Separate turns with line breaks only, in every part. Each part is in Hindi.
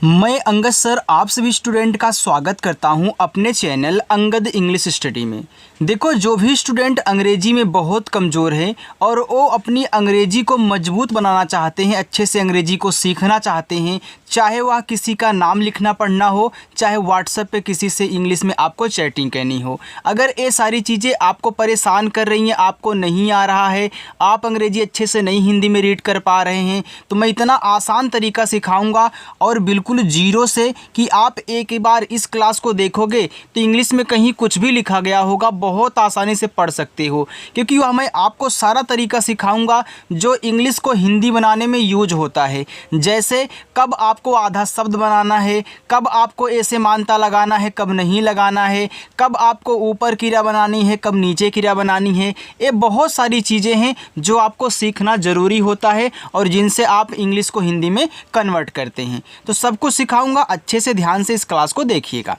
मैं अंगद सर आप सभी स्टूडेंट का स्वागत करता हूं अपने चैनल अंगद इंग्लिश स्टडी में। देखो, जो भी स्टूडेंट अंग्रेजी में बहुत कमज़ोर है और वो अपनी अंग्रेजी को मजबूत बनाना चाहते हैं, अच्छे से अंग्रेजी को सीखना चाहते हैं, चाहे वह किसी का नाम लिखना पढ़ना हो, चाहे व्हाट्सएप पे किसी से इंग्लिश में आपको चैटिंग करनी हो, अगर ये सारी चीज़ें आपको परेशान कर रही हैं, आपको नहीं आ रहा है, आप अंग्रेजी अच्छे से नहीं हिंदी में रीड कर पा रहे हैं, तो मैं इतना आसान तरीका सिखाऊंगा और बिल्कुल जीरो से कि आप एक बार इस क्लास को देखोगे तो इंग्लिश में कहीं कुछ भी लिखा गया होगा बहुत आसानी से पढ़ सकते हो, क्योंकि वह मैं आपको सारा तरीका सिखाऊंगा जो इंग्लिश को हिंदी बनाने में यूज होता है। जैसे कब आपको आधा शब्द बनाना है, कब आपको ऐसे मानता लगाना है, कब नहीं लगाना है, कब आपको ऊपर क्रिया बनानी है, कब नीचे क्रिया बनानी है। ये बहुत सारी चीज़ें हैं जो आपको सीखना ज़रूरी होता है और जिनसे आप इंग्लिश को हिंदी में कन्वर्ट करते हैं। तो सब कुछ सिखाऊंगा, अच्छे से ध्यान से इस क्लास को देखिएगा।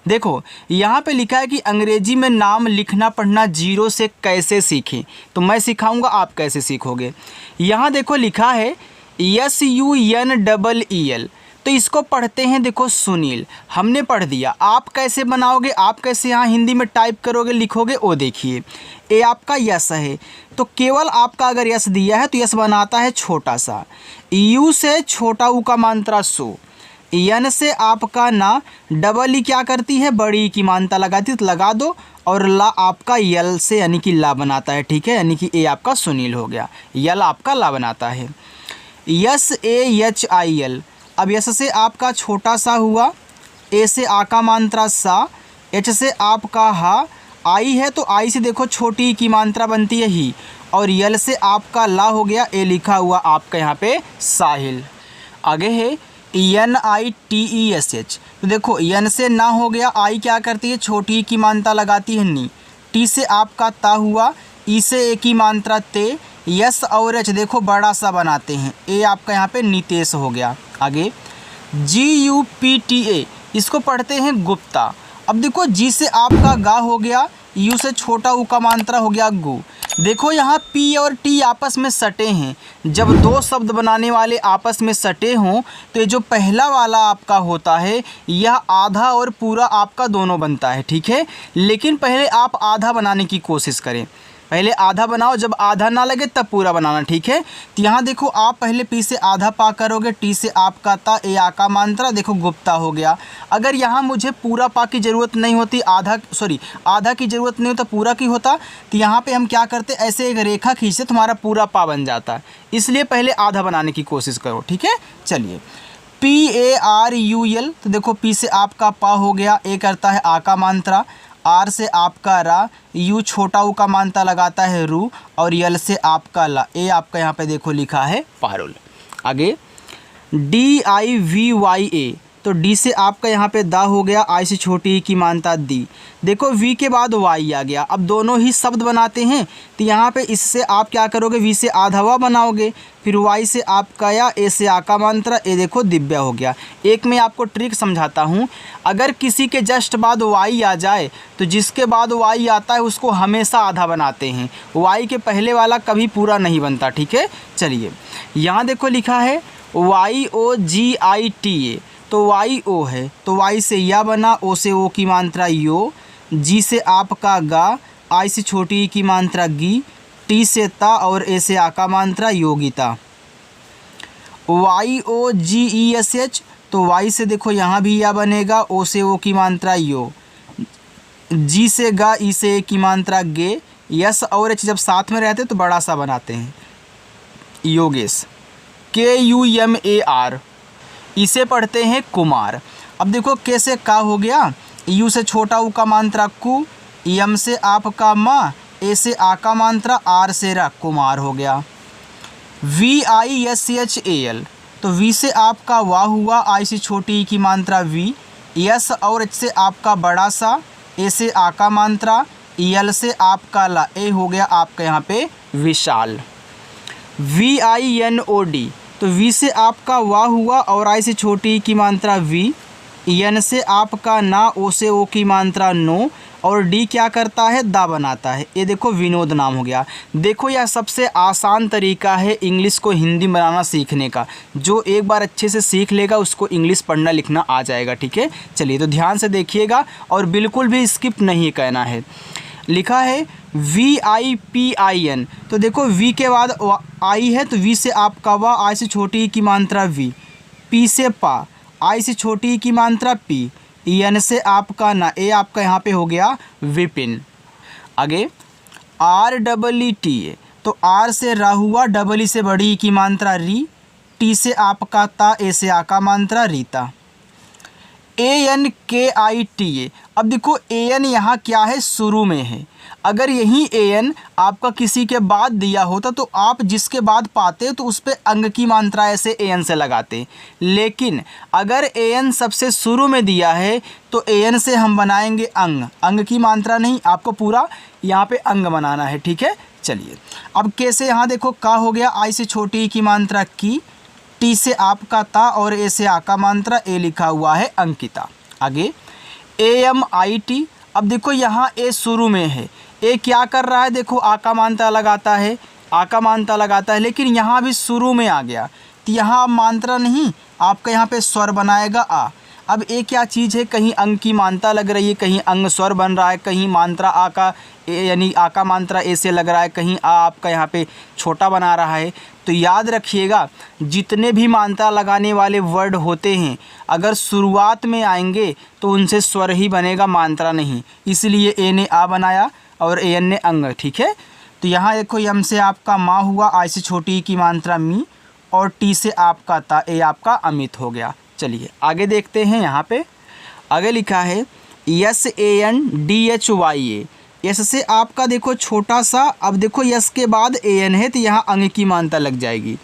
देखो, यहाँ पे लिखा है कि अंग्रेजी में नाम लिखना पढ़ना जीरो से कैसे सीखें, तो मैं सिखाऊंगा आप कैसे सीखोगे। यहाँ देखो लिखा है SUNEEL, तो इसको पढ़ते हैं देखो सुनील, हमने पढ़ दिया। आप कैसे बनाओगे, आप कैसे यहाँ हिंदी में टाइप करोगे, लिखोगे, वो देखिए। ये आपका यस है, तो केवल आपका अगर यस दिया है तो यस बनाता है छोटा सा। यू से छोटा ऊ का मात्रा सो, यन से आपका ना, डबल ई क्या करती है, बड़ी ई की मानता लगाती है, तो लगा दो, और ला आपका यल से यानी कि ला बनाता है, ठीक है, यानी कि ए आपका सुनील हो गया, यल आपका ला बनाता है। SAHIL, अब यस से आपका छोटा सा हुआ, ए से आ का मात्रा सा, एच से आपका हा, आई है तो आई से देखो छोटी की मात्रा बनती है ही, और यल से आपका ला हो गया, ए लिखा हुआ आपका यहाँ पे साहिल। आगे है NITESH, तो देखो यन से ना हो गया, आई क्या करती है, छोटी की मात्रा लगाती है नी, टी से आपका ता हुआ, ई से ए की मात्रा ते, यस और एच देखो बड़ा सा बनाते हैं, ए आपका यहाँ पे नितेश हो गया। आगे GUPTA, इसको पढ़ते हैं गुप्ता। अब देखो जी से आपका गा हो गया, यू से छोटा ऊ का मात्रा हो गया गु। देखो यहाँ पी और टी आपस में सटे हैं, जब दो शब्द बनाने वाले आपस में सटे हों तो ये जो पहला वाला आपका होता है यह आधा और पूरा आपका दोनों बनता है, ठीक है। लेकिन पहले आप आधा बनाने की कोशिश करें, पहले आधा बनाओ, जब आधा ना लगे तब पूरा बनाना, ठीक है। तो यहाँ देखो आप पहले पी से आधा पा करोगे, टी से आपका ता, ए आ का मात्रा देखो गुप्ता हो गया। अगर यहाँ मुझे पूरा पा की ज़रूरत नहीं होती, आधा की ज़रूरत नहीं होता, पूरा की होता, तो यहाँ पे हम क्या करते, ऐसे एक रेखा खींचते तुम्हारा पूरा पा बन जाता। इसलिए पहले आधा बनाने की कोशिश करो, ठीक है। चलिए PARUL, तो देखो पी से आपका पा हो गया, ए करता है आ का मात्रा, आर से आपका रा, यू छोटा ऊ का मानता लगाता है रू, और यल से आपका ला, ए आपका यहाँ पे देखो लिखा है पारुल। आगे DIVYA, तो डी से आपका यहाँ पे दा हो गया, आई से छोटी ई की मानता दी, देखो वी के बाद वाई आ गया। अब दोनों ही शब्द बनाते हैं, तो यहाँ पे इससे आप क्या करोगे, वी से आधा वा बनाओगे, फिर वाई से आपका या, ए से आ का मात्रा, ए देखो दिव्या हो गया। एक मैं आपको ट्रिक समझाता हूँ, अगर किसी के जस्ट बाद वाई आ जाए तो जिसके बाद वाई आता है उसको हमेशा आधा बनाते हैं, वाई के पहले वाला कभी पूरा नहीं बनता, ठीक है। चलिए यहाँ देखो लिखा है YOGITA, तो वाई ओ है, तो वाई से या बना, ओ से ओ की मात्रा यो, जी से आपका गा, आई से छोटी ई की मात्रा गी, टी से ता, और ए से आ का मात्रा योगिता। YOGESH, तो वाई से देखो यहाँ भी या बनेगा, ओ से ओ की मात्रा यो, जी से गा, ई से ए की मात्रा गे, यस और एच जब साथ में रहते तो बड़ा सा बनाते हैं, योगेश। KUMAR, इसे पढ़ते हैं कुमार। अब देखो के से का हो गया, यू से छोटा ऊ का मात्रा कु, यम से आपका माँ, ए से आ का मात्रा, आर से रा, कुमार हो गया। VISHAL, तो वी से आपका वाह हुआ, आई से छोटी ई की मात्रा वी, यस और एच से आपका बड़ा सा, ए से आ का मात्रा, यल से आपका ला, ए हो गया आपका यहाँ पे विशाल। VINOD, तो वी से आपका वाह हुआ, और आई से छोटी की मात्रा वी, यन से आपका ना, ओ से ओ की मात्रा नो, और डी क्या करता है, दा बनाता है। ये देखो विनोद नाम हो गया। देखो यह सबसे आसान तरीका है इंग्लिश को हिंदी बनाना सीखने का। जो एक बार अच्छे से सीख लेगा उसको इंग्लिश पढ़ना लिखना आ जाएगा। ठीक है, चलिए तो ध्यान से देखिएगा और बिल्कुल भी स्किप नहीं करना है। लिखा है VIPIN, तो देखो वी के बाद आई है तो वी से आपका वा, आई से छोटी की मात्रा वी, पी से पा, आई से छोटी की मात्रा पी, एन से आपका ना, ए आपका यहाँ पे हो गया विपिन। आगे REET, तो आर से रा हुआ, डबल ई से बड़ी की मात्रा री, टी से आपका ता, ए से आका मात्रा रीता। ANKITA, अब देखो AN यहाँ क्या है, शुरू में है। अगर यही AN आपका किसी के बाद दिया होता तो आप जिसके बाद पाते तो उस पर अंग की मात्रा ऐसे AN से लगाते, लेकिन अगर AN सबसे शुरू में दिया है तो AN से हम बनाएंगे अंग, अंग की मात्रा नहीं, आपको पूरा यहाँ पे अंग बनाना है। ठीक है, चलिए अब कैसे, यहाँ देखो का हो गया, आई से छोटी की मात्रा की, टी से आपका ता और ए से आका मात्रा, ए लिखा हुआ है अंकिता। आगे AMIT, अब देखो यहाँ ए शुरू में है, ए क्या कर रहा है, देखो आका मात्रा लगाता है, आका मात्रा लगाता है, लेकिन यहाँ भी शुरू में आ गया तो यहाँ अब मात्रा नहीं, आपका यहाँ पे स्वर बनाएगा आ। अब ए क्या चीज़ है, कहीं अंग की मात्रा लग रही है, कहीं अंग स्वर बन रहा है, कहीं मात्रा आ का यानी आका मात्रा ए से लग रहा है, कहीं आ आपका यहाँ पे छोटा बना रहा है। तो याद रखिएगा जितने भी मात्रा लगाने वाले वर्ड होते हैं अगर शुरुआत में आएंगे तो उनसे स्वर ही बनेगा, मात्रा नहीं, इसलिए ए ने आ बनाया और एन ने अंग। ठीक है, तो यहाँ देखो यम से आपका माँ हुआ, आई से छोटी की मात्रा मी और टी से आपका ता, ए आपका अमित हो गया। चलिए आगे देखते हैं। यहाँ पे आगे लिखा है SANDHYA, यस से आपका देखो छोटा सा, अब देखो यस के बाद AN है तो यहाँ अंग की मात्रा लग जाएगी।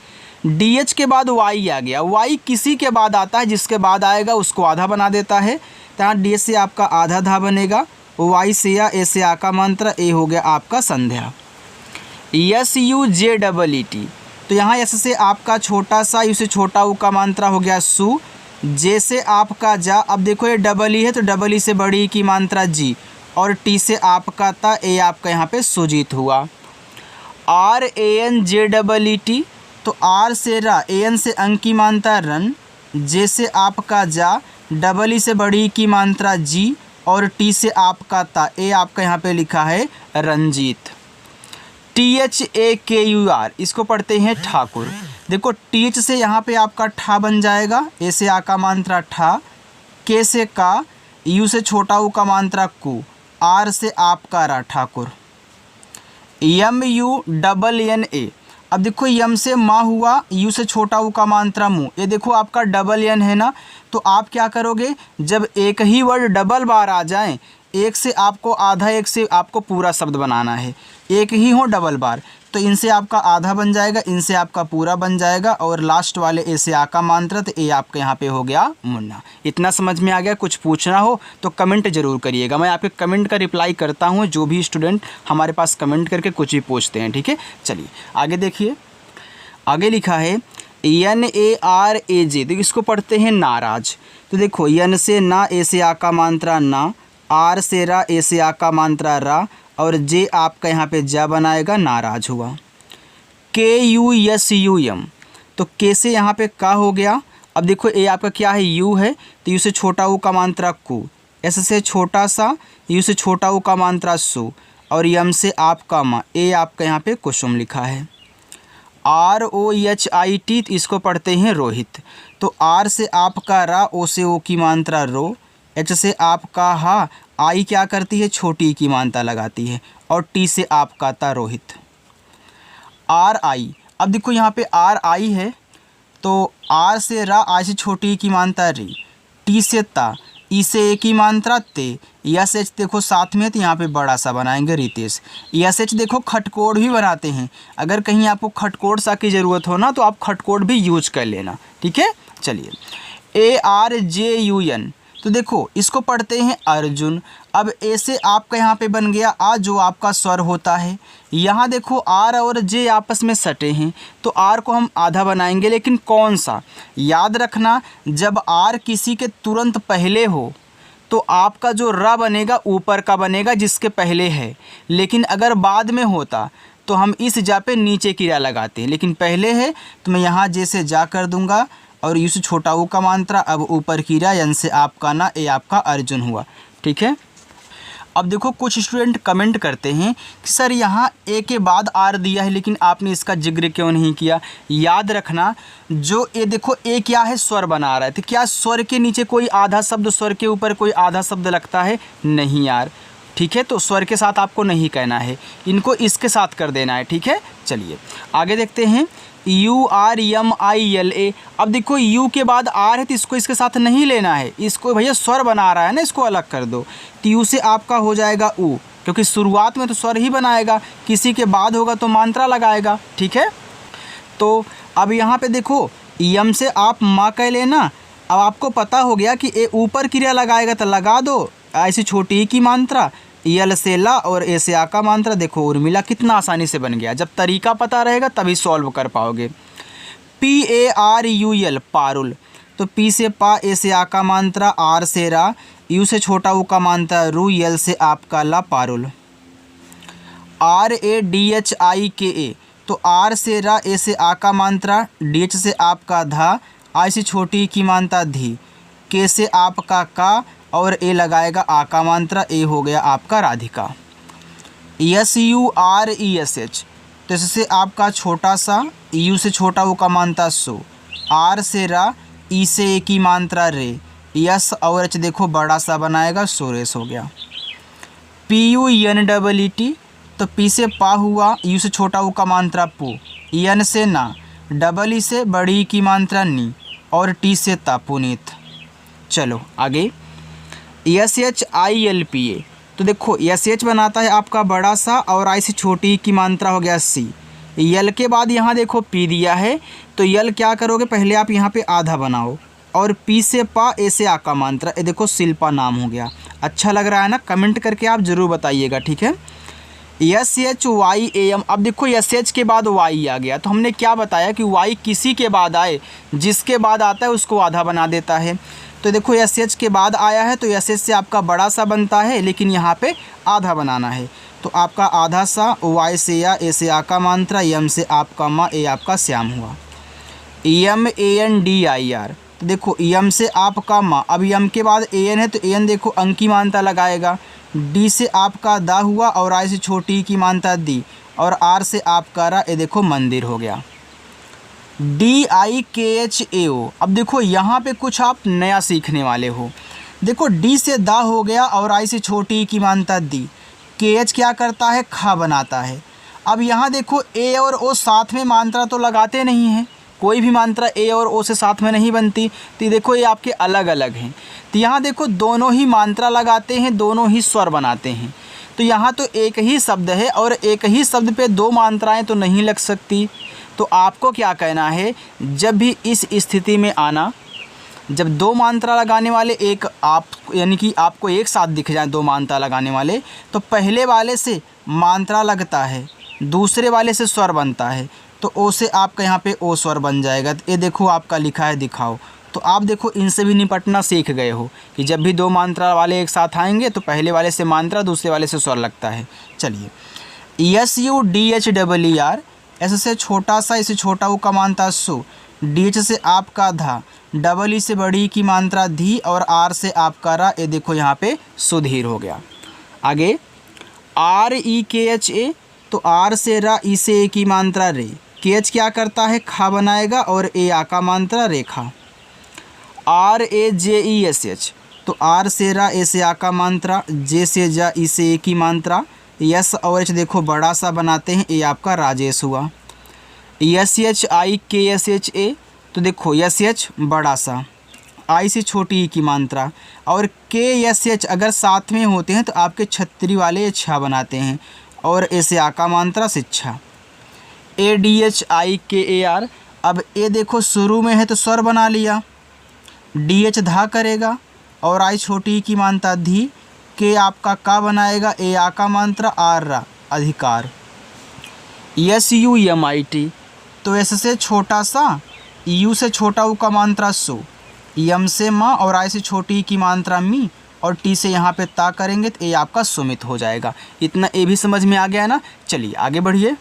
DH के बाद Y आ गया, Y किसी के बाद आता है, जिसके बाद आएगा उसको आधा बना देता है, तो यहाँ DH से आपका आधा धा बनेगा, Y से या ए से आका मात्रा, ए हो गया आपका संध्या। SUJEET, तो यहाँ यस से आपका छोटा सा, यू से छोटा ऊ का मात्रा हो गया सु, जे से आपका जा, अब देखो ये डबल ई है तो डबल ई से बड़ी की मात्रा जी, और टी से आपका ता, ए आपका यहाँ पे सुजीत हुआ। RANJEET, तो आर से रा, AN से अंग की मात्रा रन, जे से आपका जा, डबल ई से बड़ी की मात्रा जी, और टी से आपका ता, ए आपका यहाँ पे लिखा है रंजीत। THAKUR, इसको पढ़ते हैं ठाकुर। देखो TH से यहाँ पे आपका ठा बन जाएगा, ए से आका मात्रा ठा, के से का, यू से छोटा ऊ का मात्रा कु, आर से आपका रा ठाकुर। MUNNA, अब देखो यम से माँ हुआ, यू से छोटा ऊ का मात्रा मुँह, ये देखो आपका डबल एन है ना, तो आप क्या करोगे, जब एक ही वर्ड डबल बार आ जाए, एक से आपको आधा, एक से आपको पूरा शब्द बनाना है, एक ही हो डबल बार, तो इनसे आपका आधा बन जाएगा, इनसे आपका पूरा बन जाएगा, और लास्ट वाले ए से आका मात्रा, तो ए आपके यहाँ पे हो गया मुन्ना। इतना समझ में आ गया? कुछ पूछना हो तो कमेंट ज़रूर करिएगा, मैं आपके कमेंट का रिप्लाई करता हूँ। जो भी स्टूडेंट हमारे पास कमेंट करके कुछ भी पूछते हैं, ठीक है। चलिए आगे देखिए, आगे लिखा है NARAJ, तो इसको पढ़ते हैं नाराज। तो देखो यन से ना, ए से आका मात्रा ना, आर से रा, ए से आका मात्रा रा, और जे आपका यहाँ पे जा बनाएगा, नाराज हुआ। KUSUM, तो के से यहाँ पे का हो गया, अब देखो ए आपका क्या है, यू है, तो यू से छोटा ऊ का मात्रा कु, एस से छोटा सा, यू से छोटा ऊ का मात्रा सु, और यम से आपका मा, ए आपका यहाँ पे कुसुम लिखा है। ROHIT, तो इसको पढ़ते हैं रोहित। तो आर से आपका रा, ओ से ओ की मात्रा रो, एच से आपका हा, आई क्या करती है, छोटी की मात्रा लगाती है, और टी से आपका ता, रोहित। RI, अब देखो यहाँ पे RI है, तो आर से रा, आई से छोटी की मात्रा री, टी से ता, ई से ए की मात्रा ते, यस एच देखो साथ में, तो यहाँ पे बड़ा सा बनाएंगे रितेश। यस एच देखो खटकोड़ भी बनाते हैं, अगर कहीं आपको खटकोड़ सा की ज़रूरत हो ना तो आप खटकोड़ भी यूज कर लेना, ठीक है। चलिए ARJUN, तो देखो इसको पढ़ते हैं अर्जुन। अब ए से आपका यहाँ पे बन गया आ, जो आपका स्वर होता है। यहाँ देखो आर और जे आपस में सटे हैं, तो आर को हम आधा बनाएंगे, लेकिन कौन सा, याद रखना जब आर किसी के तुरंत पहले हो तो आपका जो र बनेगा ऊपर का बनेगा जिसके पहले है, लेकिन अगर बाद में होता तो हम इस जा पे नीचे की रा लगाते हैं, लेकिन पहले है तो मैं यहाँ जैसे जा कर दूंगा और यू से छोटा ऊ का मात्रा, अब ऊपर की रा यन से आपका ना, ए आपका अर्जुन हुआ। ठीक है। अब देखो कुछ स्टूडेंट कमेंट करते हैं कि सर यहाँ ए के बाद आर दिया है लेकिन आपने इसका जिक्र क्यों नहीं किया। याद रखना, जो ए देखो ए क्या है, स्वर बना रहा है, तो क्या स्वर के नीचे कोई आधा शब्द, स्वर के ऊपर कोई आधा शब्द लगता है? नहीं यार। ठीक है, तो स्वर के साथ आपको नहीं कहना है, इनको इसके साथ कर देना है। ठीक है, चलिए आगे देखते हैं। URMILA। अब देखो यू के बाद आर है तो इसको इसके साथ नहीं लेना है, इसको भैया स्वर बना रहा है ना, इसको अलग कर दो। तो यू से आपका हो जाएगा ऊ, क्योंकि शुरुआत में तो स्वर ही बनाएगा, किसी के बाद होगा तो मात्रा लगाएगा। ठीक है, तो अब यहाँ पे देखो यम से आप माँ कह लेना। अब आपको पता हो गया कि ए ऊपर क्रिया लगाएगा तो लगा दो ऐसी छोटी ही की मात्रा, यल से ला और ए से आ का मात्रा। देखो उर्मिला कितना आसानी से बन गया। जब तरीका पता रहेगा तभी सॉल्व कर पाओगे। PARUL पारुल, तो पी से पा, ए से आ का मात्रा, आर से रा, यू से छोटा ऊ का मात्रा रू, यल से आपका ला पारुल। RADHIKA, तो आर से रा, ए से आ का मात्रा, DH से आपका धा, आई से छोटी की मात्रा धी, के से आपका का और ए लगाएगा आ का मात्रा, ए हो गया आपका राधिका। SURESH, तो इससे आपका छोटा सा, यू से छोटा ऊ का मात्रा सो, आर से रा, ई से ए की मात्रा रे, यस और एच देखो बड़ा सा बनाएगा, सोरेस हो गया। PUNEET, तो पी से पा हुआ, यू से छोटा ऊ का मात्रा पू, यन से ना, डबल ई से बड़ी की मात्रा नी और टी से ता, पुनीत। चलो आगे। SHILPA, तो देखो SH बनाता है आपका बड़ा सा और आई से छोटी की मात्रा हो गया सी। यल के बाद यहाँ देखो पी दिया है, तो यल क्या करोगे, पहले आप यहाँ पे आधा बनाओ और पी से पा, ए से आ का मात्रा, ये देखो शिल्पा नाम हो गया। अच्छा लग रहा है ना? कमेंट करके आप ज़रूर बताइएगा। ठीक है। SHYAM, अब देखो SH के बाद Y आ गया, तो हमने क्या बताया कि Y किसी के बाद आए, जिसके बाद आता है उसको आधा बना देता है। तो देखो SH के बाद आया है तो SH से आपका बड़ा सा बनता है, लेकिन यहाँ पे आधा बनाना है, तो आपका आधा सा, Y से या, ए से आ का मात्रा, यम से आपका माँ, ए आपका श्याम हुआ। MANDIR, तो देखो यम से आपका माँ, अब यम के बाद AN है तो AN देखो अंक की मात्रा लगाएगा, D से आपका दा हुआ और आई से छोटी की मात्रा दी और R से आपका रा, ये देखो मंदिर हो गया। DIKHAO, अब देखो यहाँ पे कुछ आप नया सीखने वाले हो। देखो D से दा हो गया और आई से छोटी की मात्रा दी, KH क्या करता है, खा बनाता है। अब यहाँ देखो A और O साथ में मात्रा तो लगाते नहीं हैं, कोई भी मात्रा A और O से साथ में नहीं बनती, तो देखो ये आपके अलग अलग हैं। तो यहाँ देखो दोनों ही मात्रा लगाते हैं, दोनों ही स्वर बनाते हैं। तो यहाँ तो एक ही शब्द है और एक ही शब्द पे दो मात्राएं तो नहीं लग सकती। तो आपको क्या कहना है, जब भी इस स्थिति में आना, जब दो मात्रा लगाने वाले एक आप, यानी कि आपको एक साथ दिख जाए दो मात्रा लगाने वाले, तो पहले वाले से मात्रा लगता है, दूसरे वाले से स्वर बनता है, तो ओ से आपका यहाँ पे ओ स्वर बन जाएगा। तो ये देखो आपका लिखा है दिखाओ। तो आप देखो इनसे भी निपटना सीख गए हो कि जब भी दो मात्रा वाले एक साथ आएंगे तो पहले वाले से मात्रा, दूसरे वाले से स्वर लगता है। चलिए SUDHEER, ऐसे से छोटा सा, इसे छोटा ऊ का मात्रा सु, DH से आपका धा, डबल ई से बड़ी की मात्रा धी और आर से आपका रा, ये देखो यहाँ पे सुधीर हो गया। आगे REKHA, तो आर से रा, ई से ए की मात्रा रे, KH क्या करता है, खा बनाएगा और ए आ का मात्रा रेखा। RAJESH, तो आर से रा, ए से आ का मात्रा, जे से जा, ई से ए की मात्रा, यस और एच देखो बड़ा सा बनाते हैं, ये आपका राजेश हुआ। SHIKSHA, तो देखो SH बड़ा सा, आई से छोटी ई की मात्रा और KSH अगर साथ में होते हैं तो आपके छतरी वाले छा बनाते हैं और ए से आ का मात्रा शिक्षा। ADHIKAR, अब ए देखो शुरू में है तो स्वर बना लिया, DH धा करेगा और आई छोटी की मात्रा धी, के आपका का बनाएगा, ए आ का मात्रा, आर रा, अधिकार। SUMIT, तो एस से छोटा सा, यू से छोटा ऊ का मात्रा सो, यम से माँ और आई से छोटी की मात्रा मी और टी से यहाँ पे ता करेंगे तो ए आपका सुमित हो जाएगा। इतना ए भी समझ में आ गया ना। चलिए आगे बढ़िए।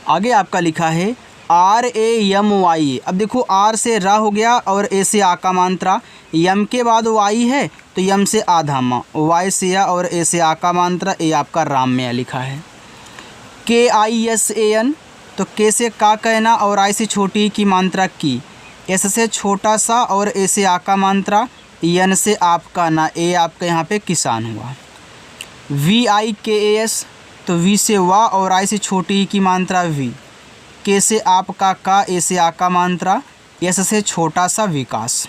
आगे आपका लिखा है RAMY। अब देखो आर से रा हो गया और ए से आ का मात्रा, यम के बाद वाई है तो यम से आधा माँ, वाई से या और ए से आ का मात्रा, ए आपका राम में लिखा है। KISAN तो के से का कहना और आई से छोटी की मात्रा की, एस से छोटा सा और ए से आ का मात्रा, यन से आपका ना, ए आपका यहाँ पे किसान हुआ। VIKAS तो वी से वाह और आई से छोटी की मात्रा वी, के से आपका का, ए से आ का मात्रा, एस से छोटा सा विकास।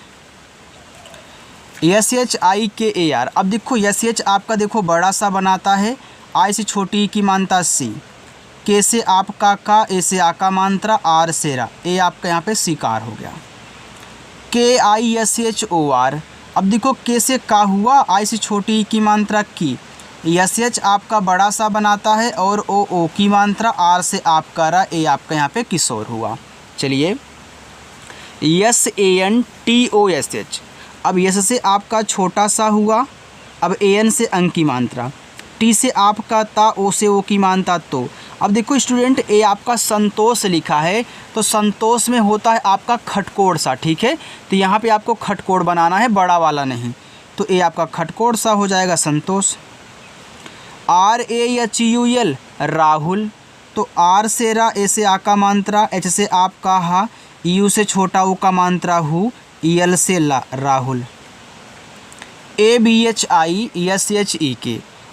SHIKAR अब देखो SH आपका देखो बड़ा सा बनाता है, आई से छोटी की मात्रा सी, के से आपका का, ए से आ का मात्रा, आर से रा, ए आपका यहाँ पे शिकार हो गया। KISHOR अब देखो के से का हुआ, आई से छोटी की मात्रा की, SH आपका बड़ा सा बनाता है और ओ की मात्रा, आर से आपका रा, ए आपका यहाँ पे किशोर हुआ। चलिए SANTOSH अब यस से आपका छोटा सा हुआ, अब AN से अंक की मात्रा, टी से आपका ता, ओ से ओ की मात्रा तो। अब देखो स्टूडेंट ए आपका संतोष लिखा है तो संतोष में होता है आपका खटकोड़ सा, ठीक है। तो यहाँ पे आपको खटकोड़ बनाना है, बड़ा वाला नहीं, तो ए आपका खटकोड़ सा हो जाएगा संतोष। RAHUL राहुल तो आर से रा, ए से आ का मात्रा, एच से आपका हा, यू से छोटा ओ का मात्रा हु, यल से ला राहुल। ABHISHEK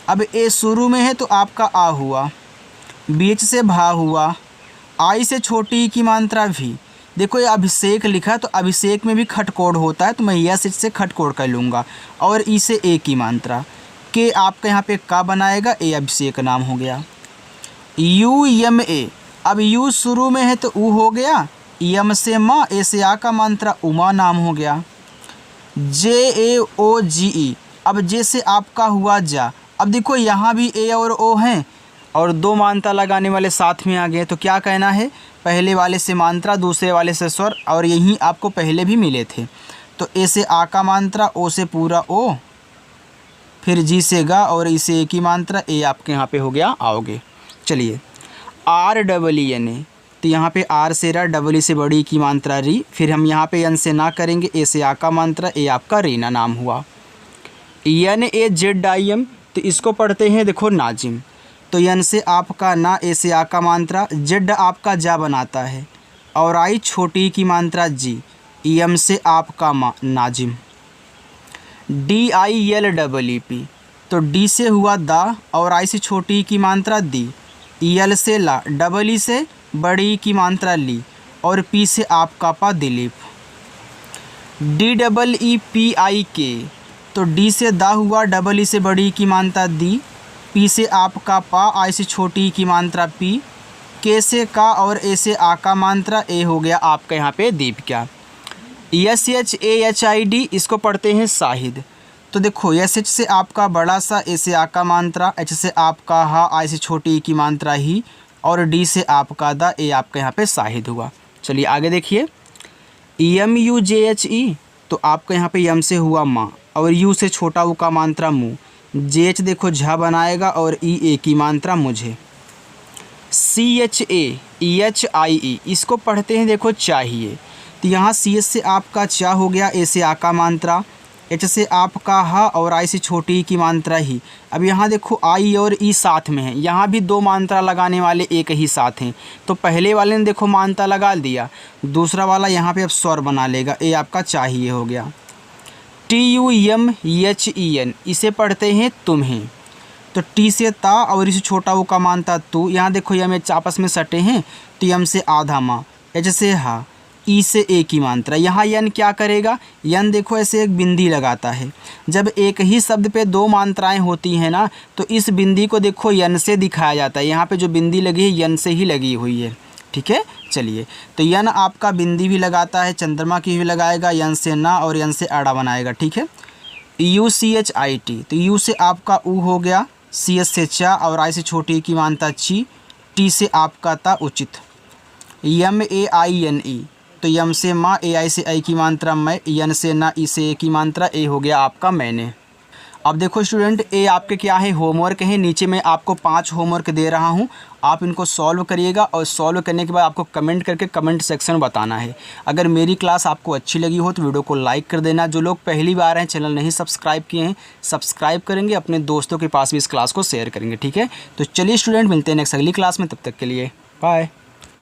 अब ए शुरू में है तो आपका आ हुआ, बीच से भा हुआ, आई से छोटी की मात्रा भी। देखो ये अभिषेक लिखा तो अभिषेक में भी खटकोड़ होता है, तो मैं यस से खटकोड़ कर लूँगा, और ई से ए की मात्रा, के आपका यहाँ पे का बनाएगा, ए अभिषेक नाम हो गया। UMA अब यू शुरू में है तो ऊ हो गया, यम से माँ, ए से आ का मात्रा, उमा नाम हो गया। JAOGE अब जे से आपका हुआ जा। अब देखो यहाँ भी ए और ओ हैं और दो मात्रा लगाने वाले साथ में आ गए, तो क्या कहना है, पहले वाले से मात्रा, दूसरे वाले से स्वर, और यही आपको पहले भी मिले थे। तो ए से आ का मात्रा, ओ से पूरा ओ, फिर जी से गा और ई से ए की मात्रा, ए आपके यहाँ पे हो गया आओगे। चलिए REEN तो यहाँ पे आर से रा, डबल ई से बड़ी की मात्रा री, फिर हम यहाँ पे एन से ना करेंगे, ए से आ का मात्रा, ए आपका रीना नाम हुआ। NAZIM तो इसको पढ़ते हैं देखो नाजिम, तो एन से आपका ना, ए से आ का मात्रा, जेड आपका जा बनाता है और आई छोटी की मात्रा जी, एम से आपका मा, नाजिम। DILEEP तो डी से हुआ दा और आई से छोटी की मात्रा दी, यल से ला, डबल ई से बड़ी की मात्रा ली, और पी से आपका पा, दिलीप। DEEPIK तो डी से दा हुआ, डबल ई से बड़ी की मात्रा दी, पी से आपका पा, आई से छोटी की मात्रा पी, के से का और ए से आ का मात्रा, ए हो गया आपका यहाँ पे दीपिका। SHAHID इसको पढ़ते हैं शाहिद, तो देखो SH से आपका बड़ा सा, ए से आ का मात्रा, एच से आपका हा, आई से छोटी की मात्रा ही, और डी से आपका दा, ए आपका यहाँ पे शाहिद हुआ। चलिए आगे देखिए MUJHE तो आपका यहाँ पे यम से हुआ माँ, और यू से छोटा ऊ का मात्रा मुँह, JH देखो झा बनाएगा और ई ए की मात्रा मुझे। CHAEHIE इसको पढ़ते हैं देखो चाहिए, तो यहाँ CH से आपका चा हो गया, ए से आ का मात्रा, एच से आपका हा और आई से छोटी की मात्रा ही। अब यहाँ देखो आई और ई साथ में है, यहाँ भी दो मात्रा लगाने वाले एक ही साथ हैं, तो पहले वाले ने देखो मात्रा लगा दिया, दूसरा वाला यहाँ पे अब स्वर बना लेगा, ए आपका चाहिए हो गया। TUMHEN इसे पढ़ते हैं तुम्हें, तो टी से ता और इसे छोटा वो का मात्रा तू, यहाँ देखो यम एच आपस में सटे हैं, तो यम से आधा माँ, एच से हा, ई से ए की मात्रा। यहाँ यन क्या करेगा, यन देखो ऐसे एक बिंदी लगाता है, जब एक ही शब्द पे दो मात्राएं होती हैं ना, तो इस बिंदी को देखो यन से दिखाया जाता है, यहाँ पे जो बिंदी लगी है यन से ही लगी हुई है, ठीक है। चलिए तो यन आपका बिंदी भी लगाता है, चंद्रमा की भी लगाएगा, यन से ना और यन से आड़ा बनाएगा, ठीक है। UCHIT तो यू से आपका ऊ हो गया, CH से चा और आई से छोटी की मात्रा ची, टी से आपका ता उचित। MAINE तो यम से माँ, ए आई से आई की मात्रा मैं, यन से ना, ई से ए की मात्रा, ए हो गया आपका मैंने। अब देखो स्टूडेंट, ये आपके क्या है, होमवर्क है। नीचे मैं आपको 5 होमवर्क दे रहा हूँ, आप इनको सॉल्व करिएगा और सॉल्व करने के बाद आपको कमेंट करके कमेंट सेक्शन में बताना है। अगर मेरी क्लास आपको अच्छी लगी हो तो वीडियो को लाइक कर देना। जो लोग पहली बार हैं, चैनल नहीं सब्सक्राइब किए हैं, सब्सक्राइब करेंगे, अपने दोस्तों के पास भी इस क्लास को शेयर करेंगे। ठीक है, तो चलिए स्टूडेंट, मिलते हैं नेक्स्ट अगली क्लास में। तब तक के लिए बाय।